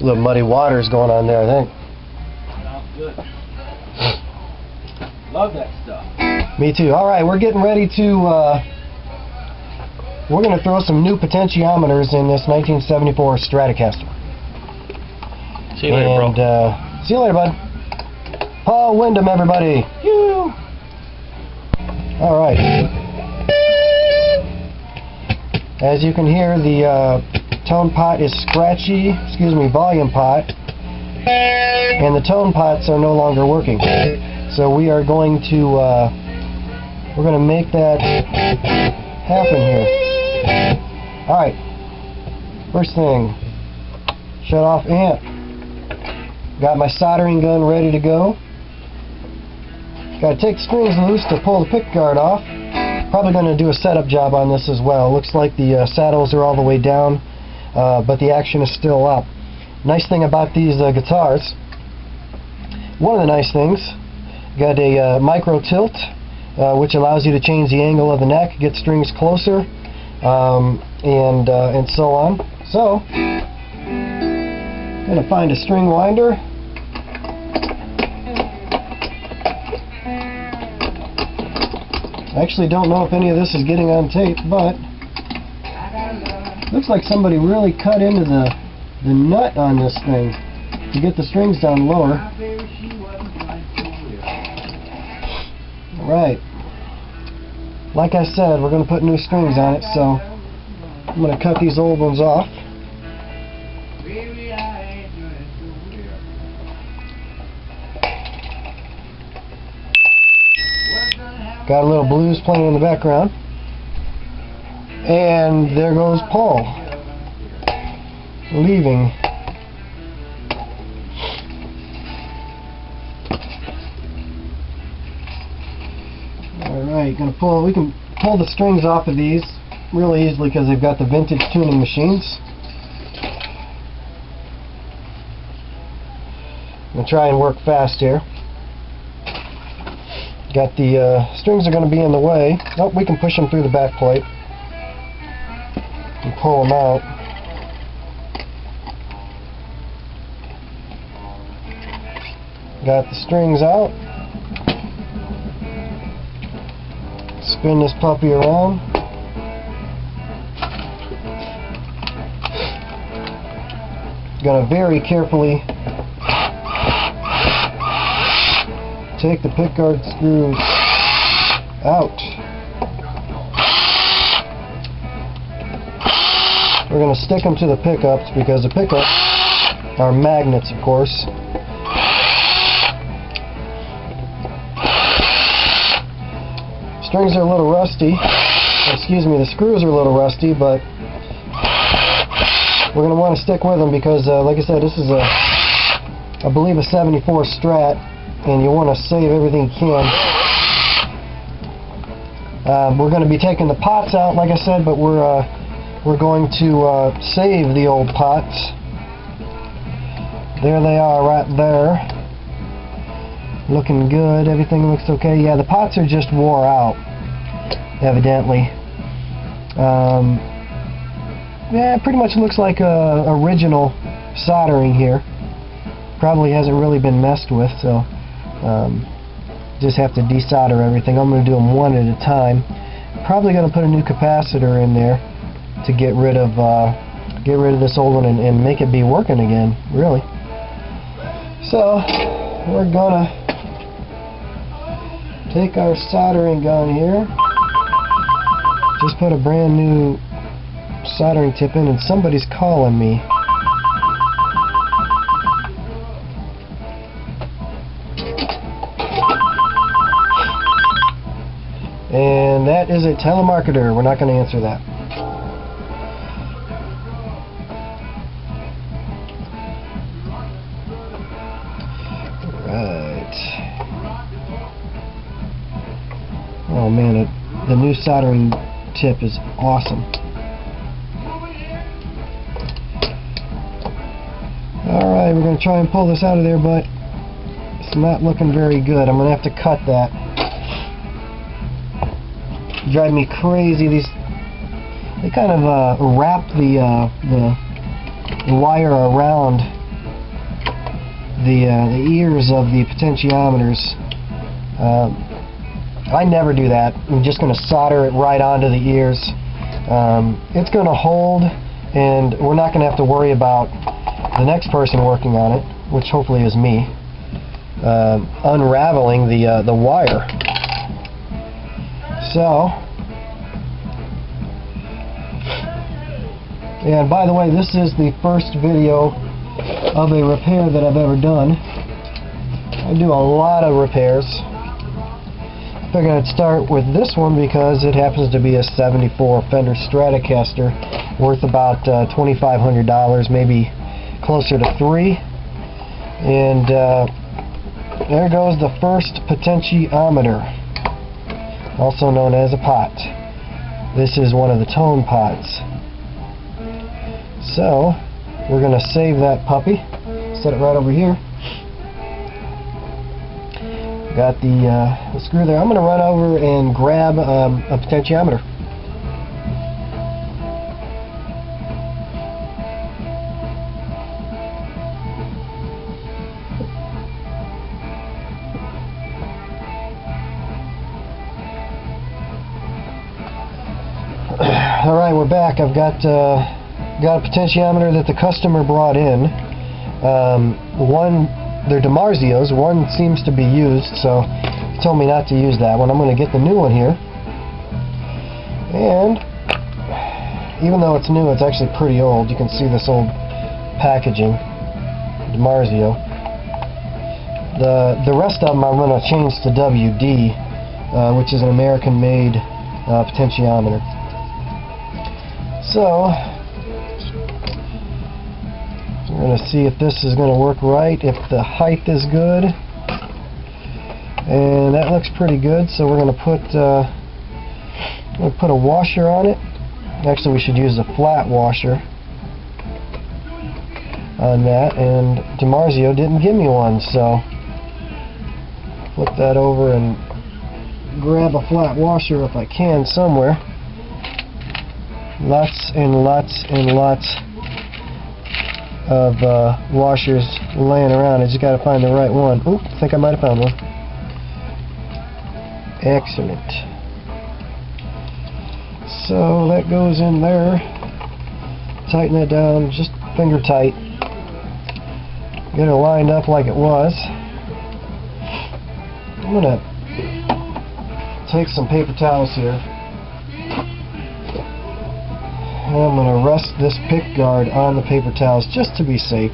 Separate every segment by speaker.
Speaker 1: little muddy waters going on there, I think.
Speaker 2: Sounds good. Love that stuff.
Speaker 1: Me too. Alright, we're getting ready to, we're going to throw some new potentiometers in this 1974 Stratocaster.
Speaker 3: See you later, bro.
Speaker 1: See you later, bud. Paul Wyndham, everybody. You. Alright. As you can hear, the tone pot is scratchy, volume pot, and the tone pots are no longer working. So we are going to, we're going to make that happen here. Alright, first thing, shut off amp. Got my soldering gun ready to go. Got to take the strings loose to pull the pick guard off. Probably going to do a setup job on this as well. Looks like the saddles are all the way down, but the action is still up. Nice thing about these guitars, one of the nice things, got a micro tilt, which allows you to change the angle of the neck, get strings closer, and so on. So, I'm going to find a string winder. I actually don't know if any of this is getting on tape, but looks like somebody really cut into the nut on this thing to get the strings down lower. Alright. Like I said, we're going to put new strings on it, so I'm going to cut these old ones off. Got a little blues playing in the background. And there goes Paul, leaving. Alright, we can pull the strings off of these really easily because they've got the vintage tuning machines. I'm going to try and work fast here. Got the strings are going to be in the way. Oh, we can push them through the back plate and pull them out. Got the strings out. Spin this puppy around. Gotta very carefully take the pickguard screws out. We're going to stick them to the pickups because the pickups are magnets, of course. Strings are a little rusty. Excuse me, the screws are a little rusty, but we're going to want to stick with them because, like I said, this is I believe a 74 Strat, and you want to save everything you can. We're going to be taking the pots out, like I said, but we're going to save the old pots. There they are, right there. Looking good. Everything looks okay. Yeah, the pots are just wore out, evidently. Yeah, it pretty much looks like original soldering here. Probably hasn't really been messed with, so just have to desolder everything. I'm going to do them one at a time. Probably going to put a new capacitor in there to get rid of this old one and make it be working again, really. So we're gonna take our soldering gun here. Just put a brand new soldering tip in, and somebody's calling me. And that is a telemarketer. We're not going to answer that. Right. Oh man, the new soldering tip is awesome. Alright, we're going to try and pull this out of there, but it's not looking very good. I'm going to have to cut that. Drive me crazy. They kind of wrap the wire around the ears of the potentiometers. I never do that. I'm just going to solder it right onto the ears. It's going to hold, and we're not going to have to worry about the next person working on it, which hopefully is me, unraveling the wire. So, and by the way, this is the first video of a repair that I've ever done. I do a lot of repairs. I figured I'd start with this one because it happens to be a '74 Fender Stratocaster worth about $2,500, maybe closer to $3,000. And there goes the first potentiometer, also known as a pot. This is one of the tone pots. So we're going to save that puppy, set it right over here. Got the screw there. I'm going to run over and grab a potentiometer. Alright, we're back. I've got a potentiometer that the customer brought in. They're DiMarzios. One seems to be used, so he told me not to use that one. I'm going to get the new one here. And even though it's new, it's actually pretty old. You can see this old packaging. DiMarzio. The rest of them I'm going to change to WD, which is an American-made potentiometer. So we're going to see if this is going to work right, if the height is good, and that looks pretty good. So we're going to put a washer on it. Actually, we should use a flat washer on that, and DiMarzio didn't give me one, so flip that over and grab a flat washer if I can somewhere. Lots and lots and lots of washers laying around. I just got to find the right one. Oop, I think I might have found one. Excellent. So that goes in there. Tighten that down, just finger tight. Get it lined up like it was. I'm going to take some paper towels here. I'm going to rest this pick guard on the paper towels just to be safe.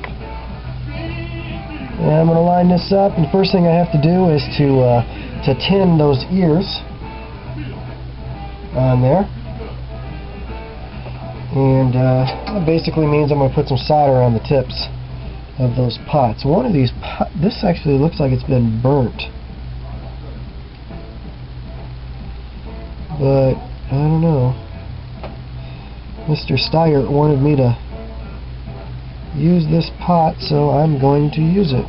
Speaker 1: And I'm going to line this up, and the first thing I have to do is to tin those ears on there. And that basically means I'm going to put some solder on the tips of those pots. One of these this actually looks like it's been burnt. But I don't know. Mr. Steyer wanted me to use this pot, so I'm going to use it.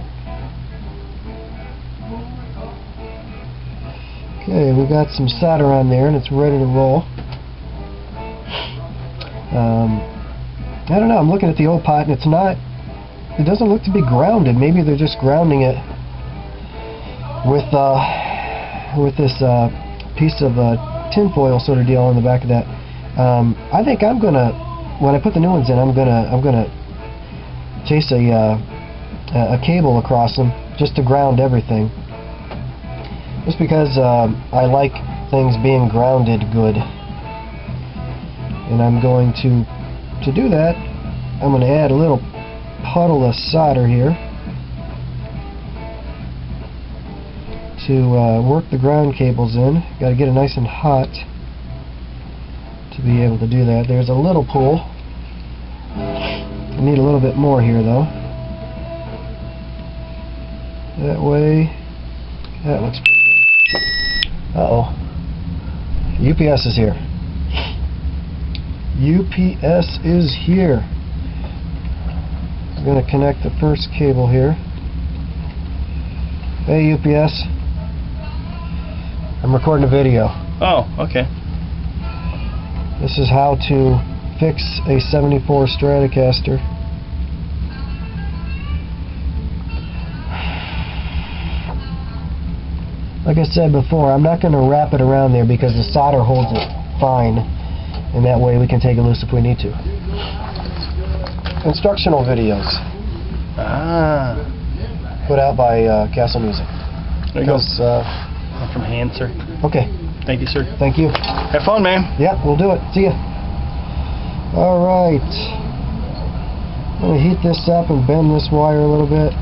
Speaker 1: Okay, we got some solder on there and it's ready to roll. I don't know, I'm looking at the old pot and it doesn't look to be grounded. Maybe they're just grounding it with this piece of tinfoil sort of deal on the back of that. I think I'm gonna, when I put the new ones in, I'm gonna chase a cable across them just to ground everything. Just because I like things being grounded good, and I'm going to do that. I'm going to add a little puddle of solder here to work the ground cables in. Got to get it nice and hot to be able to do that. There's a little pull. I need a little bit more here though. That way, that looks pretty good. Uh-oh. UPS is here. UPS is here. I'm going to connect the first cable here. Hey UPS. I'm recording a video.
Speaker 3: Oh, okay.
Speaker 1: This is how to fix a '74 Stratocaster. Like I said before, I'm not going to wrap it around there because the solder holds it fine, and that way we can take it loose if we need to. Instructional videos. Put out by Castle Music.
Speaker 3: There you go.
Speaker 1: From
Speaker 3: hand, sir.
Speaker 1: Okay.
Speaker 3: Thank you, sir.
Speaker 1: Thank you.
Speaker 3: Have fun, man.
Speaker 1: Yeah, we'll do it. See ya. Alright. I'm going to heat this up and bend this wire a little bit.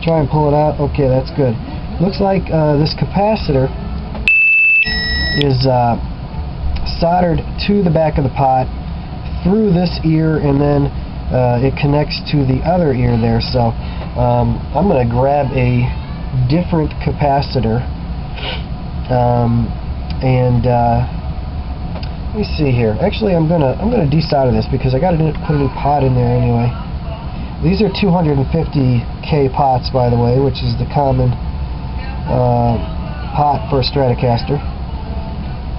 Speaker 1: Try and pull it out. Okay, that's good. Looks like this capacitor is soldered to the back of the pot through this ear, and then it connects to the other ear there. So I'm going to grab a different capacitor and let me see here. Actually, I'm gonna desolder this because I got to put a new pot in there anyway. These are 250K pots, by the way, which is the common pot for a Stratocaster.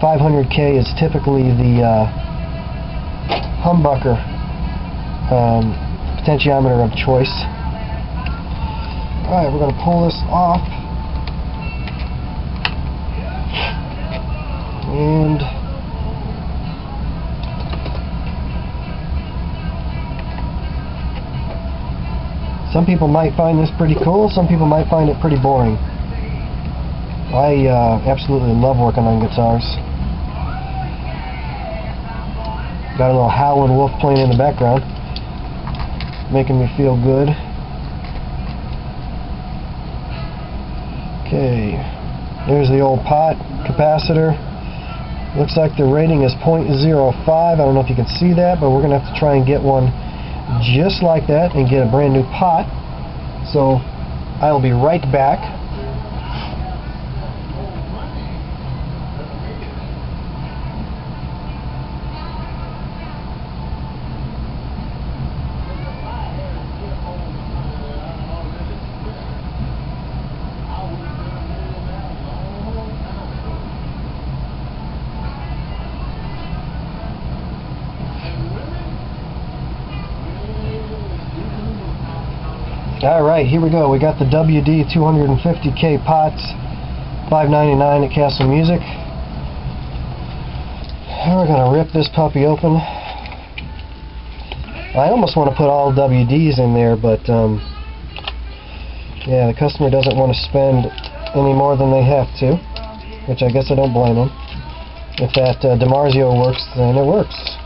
Speaker 1: 500K is typically the humbucker potentiometer of choice. Alright, we're going to pull this off. And some people might find this pretty cool, some people might find it pretty boring. I absolutely love working on guitars. Got a little Howlin' Wolf playing in the background, making me feel good. Okay, there's the old pot capacitor. Looks like the rating is 0.05. I don't know if you can see that, but we're going to have to try and get one just like that and get a brand new pot. So I'll be right back. Alright, here we go. We got the WD 250K pots, $5.99 at Castle Music. We're going to rip this puppy open. I almost want to put all WDs in there, but yeah, the customer doesn't want to spend any more than they have to, which I guess I don't blame them. If that DiMarzio works, then it works.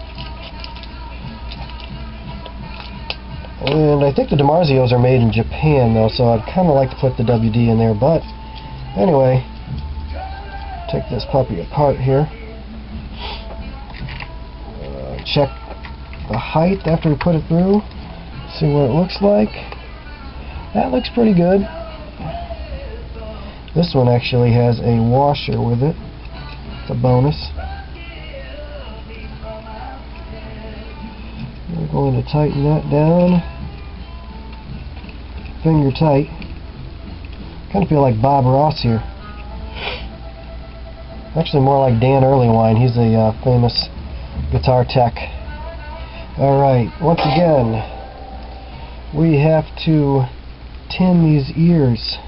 Speaker 1: And I think the DiMarzios are made in Japan, though, so I'd kind of like to put the WD in there. But anyway, take this puppy apart here. Check the height after we put it through. See what it looks like. That looks pretty good. This one actually has a washer with it. It's a bonus. We're going to tighten that down. Finger tight. Kind of feel like Bob Ross here. Actually more like Dan Earlywine. He's a famous guitar tech. Alright, once again, we have to tin these ears.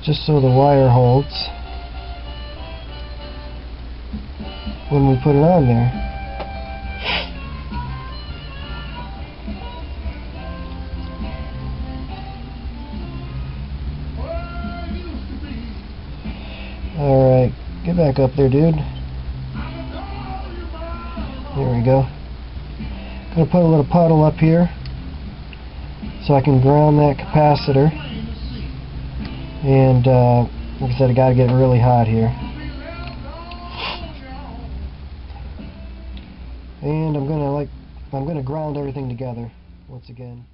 Speaker 1: Just so the wire holds when we put it on there. Alright, get back up there, dude. There we go. Gonna put a little puddle up here so I can ground that capacitor. And like I said, I gotta get really hot here. And I'm gonna ground everything together once again.